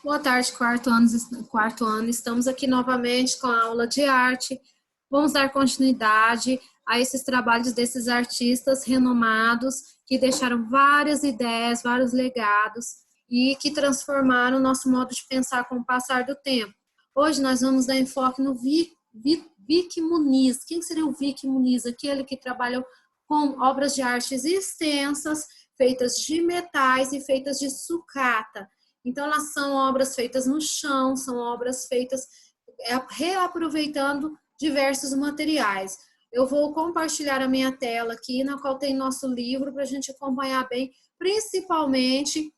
Boa tarde, quarto ano. Estamos aqui novamente com a aula de arte. Vamos dar continuidade a esses trabalhos desses artistas renomados que deixaram várias ideias, vários legados e que transformaram o nosso modo de pensar com o passar do tempo. Hoje nós vamos dar enfoque no Vic Muniz. Quem seria o Vic Muniz? Aquele que trabalhou com obras de artes extensas, feitas de metais e feitas de sucata. Então, elas são obras feitas no chão, são obras feitas reaproveitando diversos materiais. Eu vou compartilhar a minha tela aqui, na qual tem nosso livro, para a gente acompanhar bem, principalmente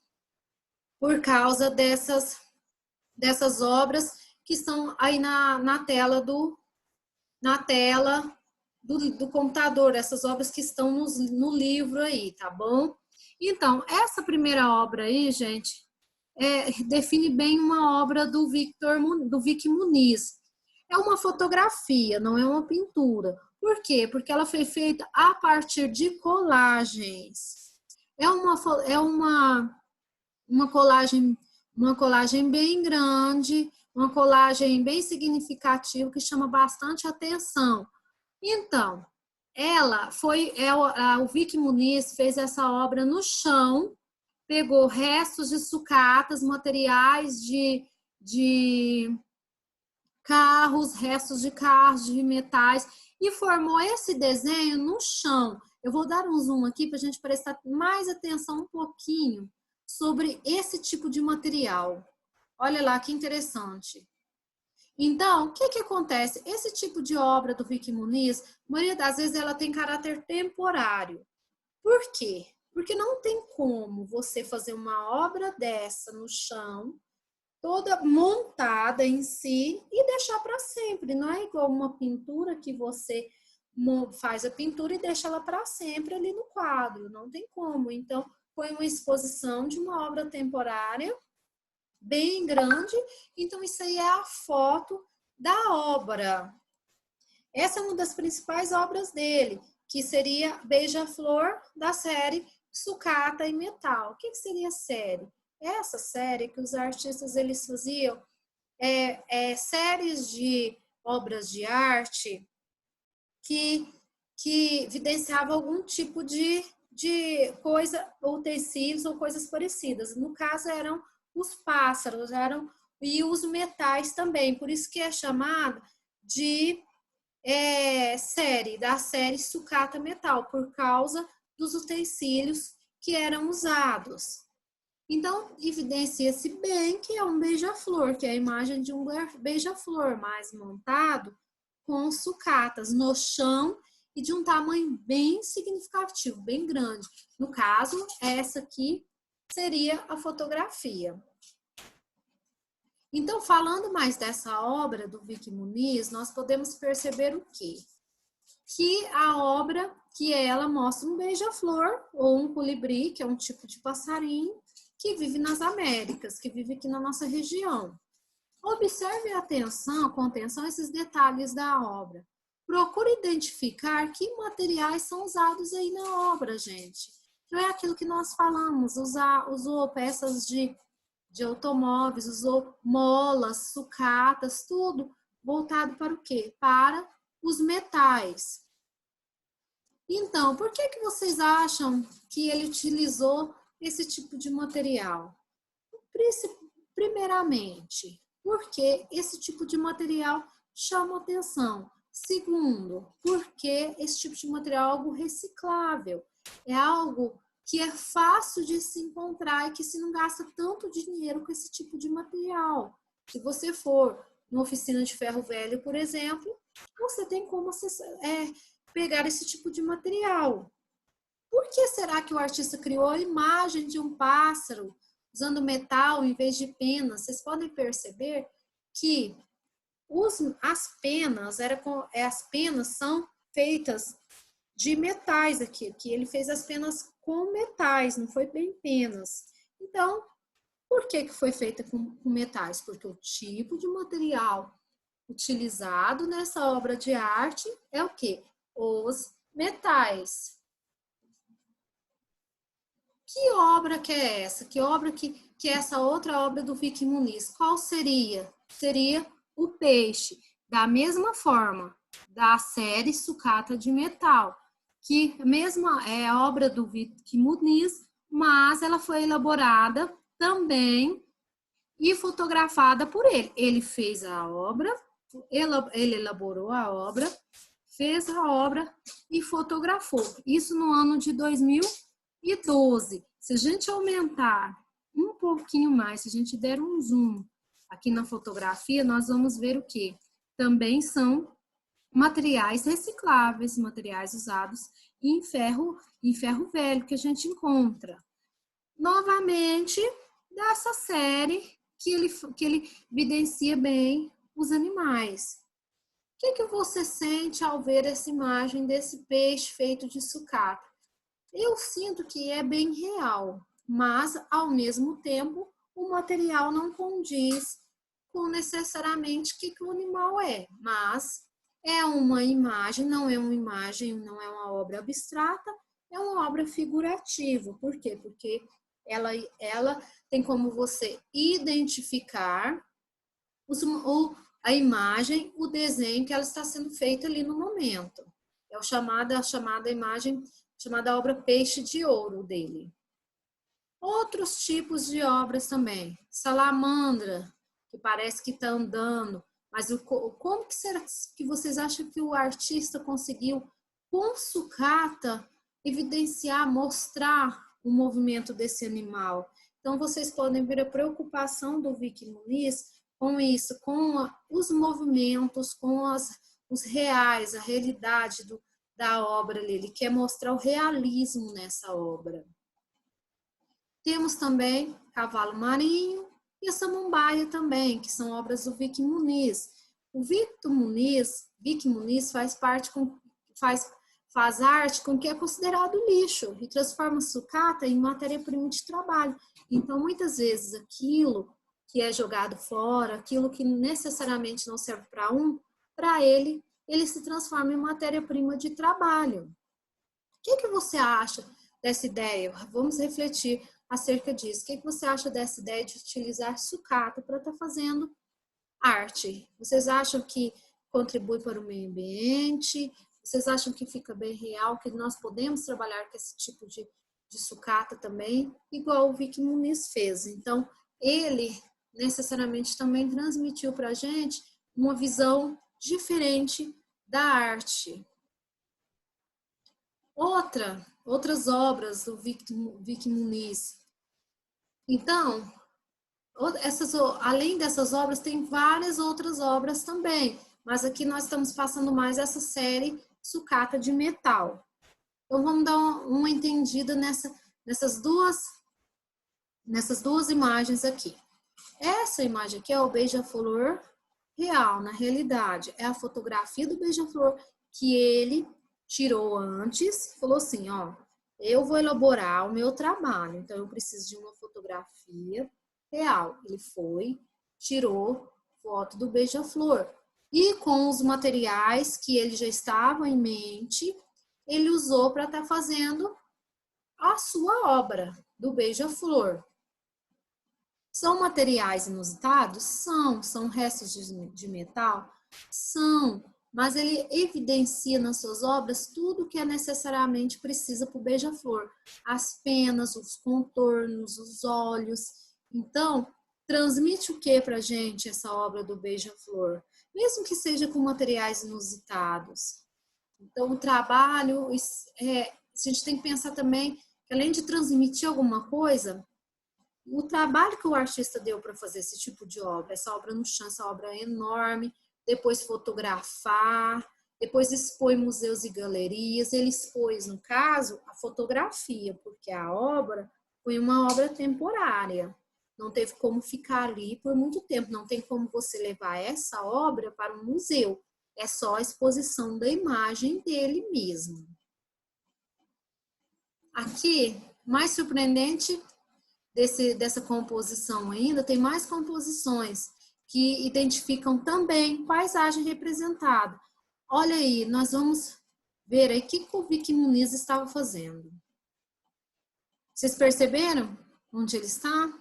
por causa dessas obras que estão aí na tela do computador, essas obras que estão no livro aí, tá bom? Então, essa primeira obra aí, gente, define bem uma obra do Vic Muniz. É uma fotografia, não é uma pintura. Por quê? Porque ela foi feita a partir de colagens. É uma colagem bem grande, uma colagem bem significativa que chama bastante atenção. Então, o Vic Muniz fez essa obra no chão, pegou restos de sucatas, materiais de carros, restos de carros, de metais, e formou esse desenho no chão. Eu vou dar um zoom aqui para a gente prestar mais atenção um pouquinho sobre esse tipo de material. Olha lá que interessante. Então, o que acontece? Esse tipo de obra do Vic Muniz, a maioria das vezes ela tem caráter temporário. Por quê? Porque não tem como você fazer uma obra dessa no chão, toda montada em si, e deixar para sempre. Não é igual uma pintura que você faz a pintura e deixa ela para sempre ali no quadro. Não tem como. Então, foi uma exposição de uma obra temporária bem grande. Então, isso aí é a foto da obra. Essa é uma das principais obras dele, que seria Beija-Flor, da série Sucata e Metal. O que seria a série? Essa série que os artistas eles faziam séries de obras de arte que evidenciavam algum tipo de coisa, ou tecidos, ou coisas parecidas. No caso, eram os pássaros, e os metais também. Por isso que é chamada de da série sucata metal, por causa dos utensílios que eram usados. Então, evidencia-se bem que é um beija-flor, que é a imagem de um beija-flor, mais montado com sucatas no chão e de um tamanho bem significativo, bem grande. No caso, essa aqui seria a fotografia. Então, falando mais dessa obra do Vic Muniz, nós podemos perceber o quê? Que a obra, que ela mostra um beija-flor ou um colibri, que é um tipo de passarinho, que vive nas Américas, que vive aqui na nossa região. Observe com atenção esses detalhes da obra. Procure identificar que materiais são usados aí na obra, gente. Não é aquilo que nós falamos, usou peças de automóveis, usou molas, sucatas, tudo voltado para o quê? Para os metais. Então, por que vocês acham que ele utilizou esse tipo de material? Primeiramente, porque esse tipo de material chama atenção. Segundo, porque esse tipo de material é algo reciclável, é algo que é fácil de se encontrar e que se não gasta tanto dinheiro com esse tipo de material. Se você for numa oficina de ferro velho, por exemplo, você tem como pegar esse tipo de material. Por que será que o artista criou a imagem de um pássaro usando metal em vez de penas? Vocês podem perceber que as penas são feitas de metais aqui, que ele fez as penas com metais, não foi bem penas. Então, por que foi feita com metais? Porque o tipo de material utilizado nessa obra de arte é o quê? Os metais. Que obra que é essa? Que obra que é essa outra obra do Vicky Muniz? Qual seria? Seria O Peixe, da mesma forma, da série Sucata de Metal, que mesma é a obra do Vicky Muniz, mas ela foi elaborada também e fotografada por ele. Ele fez a obra, ele elaborou a obra, fez a obra e fotografou. Isso no ano de 2012. Se a gente aumentar um pouquinho mais, se a gente der um zoom aqui na fotografia, nós vamos ver o quê? Também são materiais recicláveis, materiais usados em ferro velho que a gente encontra. Novamente, dessa série que ele evidencia bem os animais. O que você sente ao ver essa imagem desse peixe feito de sucata? Eu sinto que é bem real, mas, ao mesmo tempo, o material não condiz com necessariamente o que o animal é. Mas é uma imagem, não é uma imagem, não é uma obra abstrata, é uma obra figurativa. Por quê? Porque ela tem como você identificar a imagem, o desenho que ela está sendo feita ali no momento. É a chamada imagem, chamada obra Peixe de Ouro dele. Outros tipos de obras também. Salamandra, que parece que está andando, mas como que será que vocês acham que o artista conseguiu, com sucata, evidenciar, mostrar o movimento desse animal? Então, vocês podem ver a preocupação do Vicky Muniz com isso, com os movimentos, com os reais, a realidade da obra ali. Ele quer mostrar o realismo nessa obra. Temos também Cavalo Marinho e a Samambaia também, que são obras do Vicky Muniz. O Vicky Muniz faz arte com o que é considerado lixo e transforma sucata em matéria-prima de trabalho. Então, muitas vezes, aquilo que é jogado fora, aquilo que necessariamente não serve para ele se transforma em matéria-prima de trabalho. O que você acha dessa ideia? Vamos refletir acerca disso. O que você acha dessa ideia de utilizar sucata para estar fazendo arte? Vocês acham que contribui para o meio ambiente? Vocês acham que fica bem real, que nós podemos trabalhar com esse tipo de sucata também, igual o Vicky Muniz fez? Então, ele necessariamente também transmitiu para a gente uma visão diferente da arte. Outras obras do Vicky Muniz. Então, além dessas obras, tem várias outras obras também, mas aqui nós estamos passando mais essa série Sucata de Metal. Então, vamos dar uma entendida nessas duas imagens aqui. Essa imagem aqui é o beija-flor real, na realidade. É a fotografia do beija-flor que ele tirou antes, falou assim, ó, eu vou elaborar o meu trabalho, então eu preciso de uma fotografia real. Ele foi, tirou foto do beija-flor. E com os materiais que ele já estava em mente, ele usou para estar fazendo a sua obra do beija-flor. São materiais inusitados? São restos de metal? São, mas ele evidencia nas suas obras tudo que é necessariamente precisa para o beija-flor. As penas, os contornos, os olhos. Então, transmite o que para a gente essa obra do beija-flor? Mesmo que seja com materiais inusitados. Então, o trabalho, a gente tem que pensar também que além de transmitir alguma coisa, o trabalho que o artista deu para fazer esse tipo de obra, essa obra no chão, essa obra enorme, depois fotografar, depois expor em museus e galerias. Ele expôs, no caso, a fotografia, porque a obra foi uma obra temporária. Não teve como ficar ali por muito tempo, não tem como você levar essa obra para um museu. É só a exposição da imagem dele mesmo. Aqui, mais surpreendente dessa composição ainda, tem mais composições que identificam também paisagem representada. Olha aí, nós vamos ver aí o que o Vicky Muniz estava fazendo. Vocês perceberam onde ele está?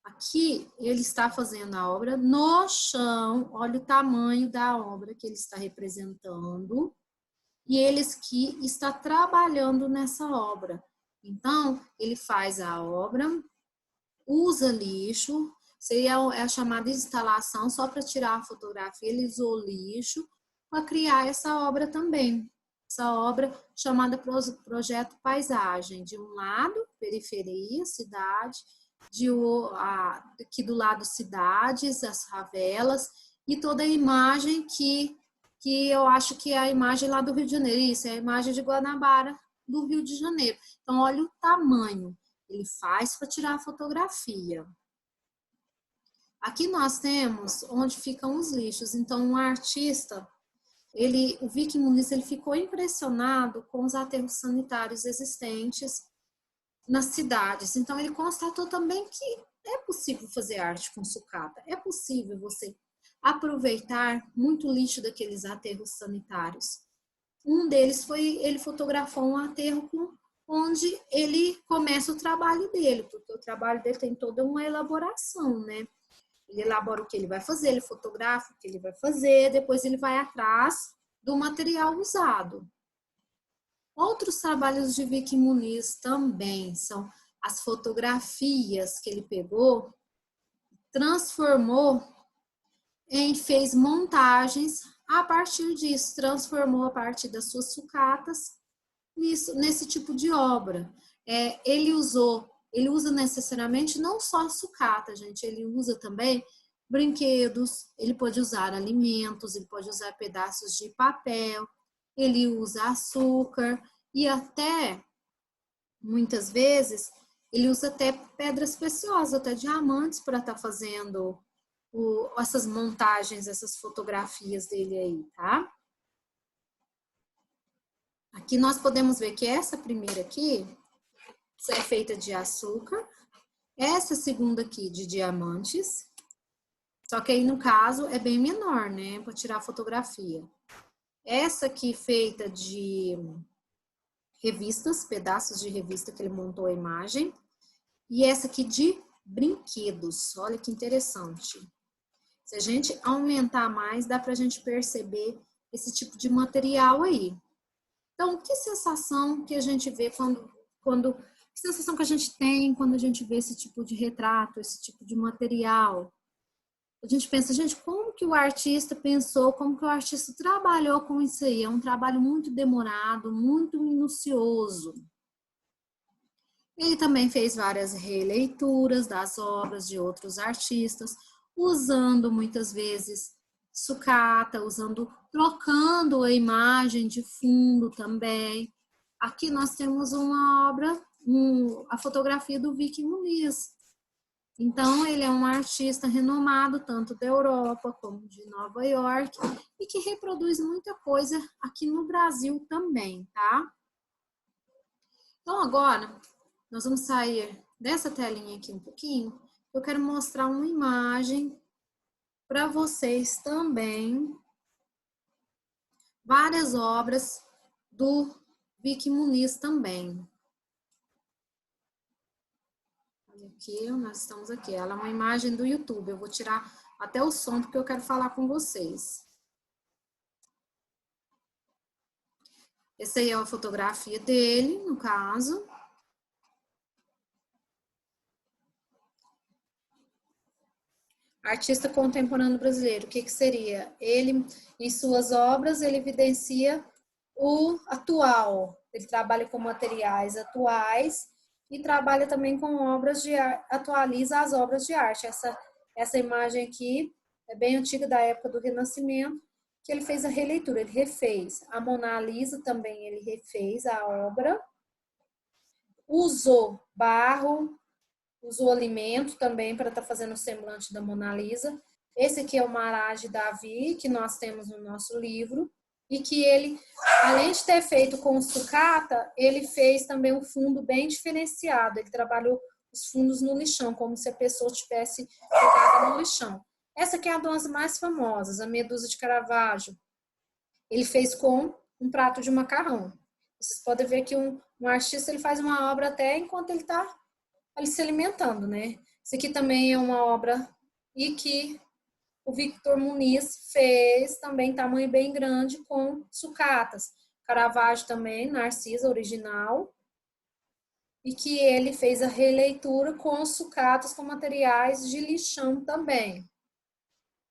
Aqui ele está fazendo a obra no chão. Olha o tamanho da obra que ele está representando. E eles que está trabalhando nessa obra. Então, ele faz a obra, usa lixo, seria a chamada instalação, só para tirar a fotografia, ele usou lixo para criar essa obra também. Essa obra chamada Projeto Paisagem. De um lado, periferia, cidade, aqui do lado, cidades, as favelas, e toda a imagem que eu acho que é a imagem lá do Rio de Janeiro. Isso, é a imagem de Guanabara, do Rio de Janeiro. Então, olha o tamanho. Ele faz para tirar a fotografia. Aqui nós temos onde ficam os lixos. Então, um artista, o Vicky Muniz, ele ficou impressionado com os aterros sanitários existentes nas cidades. Então, ele constatou também que é possível fazer arte com sucata. É possível você aproveitar muito lixo daqueles aterros sanitários. Um deles ele fotografou um aterro onde ele começa o trabalho dele, porque o trabalho dele tem toda uma elaboração, né? Ele elabora o que ele vai fazer, ele fotografa o que ele vai fazer, depois ele vai atrás do material usado. Outros trabalhos de Vicky Muniz também são as fotografias que ele pegou, transformou fez montagens a partir disso, transformou a partir das suas sucatas nesse tipo de obra. Ele usa necessariamente não só sucata, gente, ele usa também brinquedos, ele pode usar alimentos, ele pode usar pedaços de papel, ele usa açúcar e até, muitas vezes, ele usa até pedras preciosas, até diamantes para estar fazendo essas montagens, essas fotografias dele aí, tá? Aqui nós podemos ver que essa primeira aqui é feita de açúcar, essa segunda aqui de diamantes, só que aí no caso é bem menor, né, para tirar a fotografia. Essa aqui feita de revistas, pedaços de revista que ele montou a imagem, e essa aqui de brinquedos, olha que interessante. Se a gente aumentar mais, dá para a gente perceber esse tipo de material aí. Então, que sensação que a gente vê que sensação que a gente tem quando a gente vê esse tipo de retrato, esse tipo de material? A gente pensa, gente, como que o artista pensou, como que o artista trabalhou com isso aí? É um trabalho muito demorado, muito minucioso. Ele também fez várias releituras das obras de outros artistas, usando muitas vezes sucata, trocando a imagem de fundo também. Aqui nós temos uma obra, a fotografia do Vicky Muniz. Então, ele é um artista renomado, tanto da Europa como de Nova York, e que reproduz muita coisa aqui no Brasil também, tá? Então, agora, nós vamos sair dessa telinha aqui um pouquinho. Eu quero mostrar uma imagem para vocês também. Várias obras do Vicky Muniz também. Olha aqui, nós estamos aqui. Ela é uma imagem do YouTube. Eu vou tirar até o som porque eu quero falar com vocês. Essa aí é a fotografia dele, no caso. Artista contemporâneo brasileiro, o que seria? Ele, em suas obras, ele evidencia o atual. Ele trabalha com materiais atuais e trabalha também com obras de arte, atualiza as obras de arte. Essa imagem aqui é bem antiga, da época do Renascimento, que ele fez a releitura, ele refez. A Mona Lisa também ele refez a obra. Usou barro, usou alimento também para estar fazendo o semblante da Mona Lisa. Esse aqui é o Maragem Davi, que nós temos no nosso livro, e que ele, além de ter feito com sucata, ele fez também um fundo bem diferenciado. Ele trabalhou os fundos no lixão, como se a pessoa tivesse jogado no lixão. Essa aqui é uma das mais famosas, a Medusa de Caravaggio. Ele fez com um prato de macarrão. Vocês podem ver que um artista ele faz uma obra até enquanto ele está ali se alimentando, né? Isso aqui também é uma obra e que o Victor Muniz fez também tamanho bem grande com sucatas. Caravaggio também, Narcisa original, e que ele fez a releitura com sucatas com materiais de lixão também.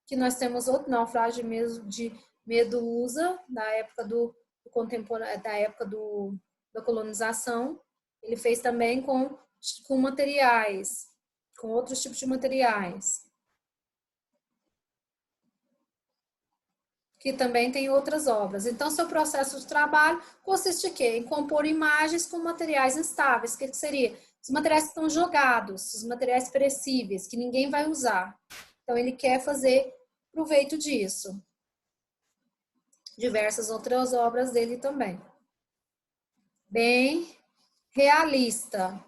Que nós temos outro naufrágio mesmo de Medusa, da época do contemporâneo, da época da colonização. Ele fez também com materiais, com outros tipos de materiais. Que também tem outras obras. Então, seu processo de trabalho consiste em quê? Em compor imagens com materiais instáveis. O que seria? Os materiais que estão jogados, os materiais perecíveis, que ninguém vai usar. Então, ele quer fazer proveito disso. Diversas outras obras dele também. Bem realista.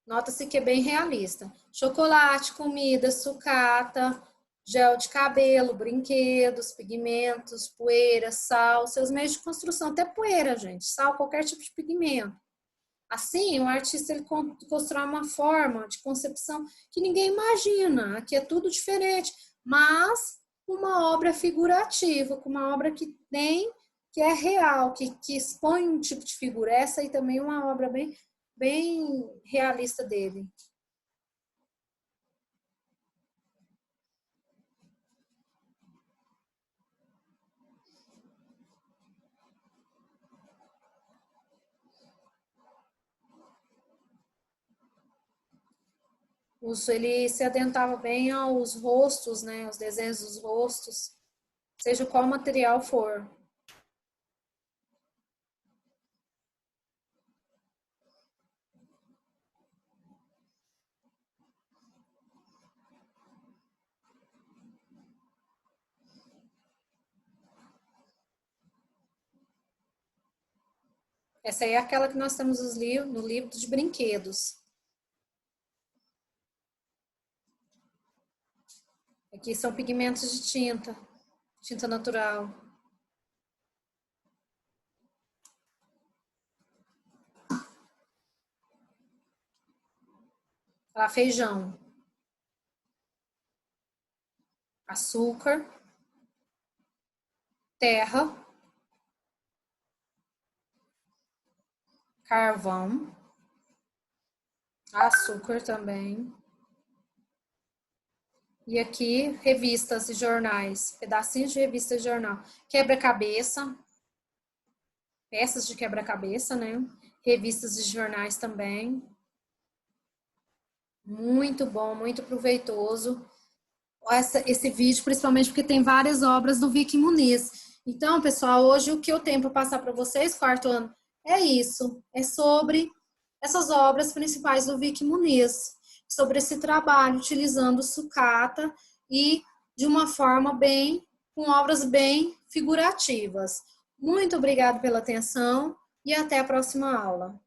Nota-se que é bem realista. Chocolate, comida, sucata, gel de cabelo, brinquedos, pigmentos, poeira, sal, seus meios de construção, até poeira, gente, sal, qualquer tipo de pigmento. Assim, o artista ele constrói uma forma de concepção que ninguém imagina, aqui é tudo diferente, mas uma obra figurativa, com uma obra que é real, que expõe um tipo de figura. Essa aí também é uma obra bem realista dele. Ele se atentava bem aos rostos, né, aos desenhos dos rostos, seja qual material for. Essa aí é aquela que nós temos no livro de brinquedos. Aqui são pigmentos de tinta natural. Feijão, açúcar, terra, carvão, açúcar também. E aqui, revistas e jornais, pedacinhos de revista e jornal. Quebra-cabeça, peças de quebra-cabeça, né? Revistas e jornais também. Muito bom, muito proveitoso. Esse vídeo, principalmente porque tem várias obras do Vicky Muniz. Então, pessoal, hoje o que eu tenho para passar para vocês, quarto ano, é isso. É sobre essas obras principais do Vicky Muniz. Sobre esse trabalho utilizando sucata e de uma forma com obras bem figurativas. Muito obrigada pela atenção e até a próxima aula.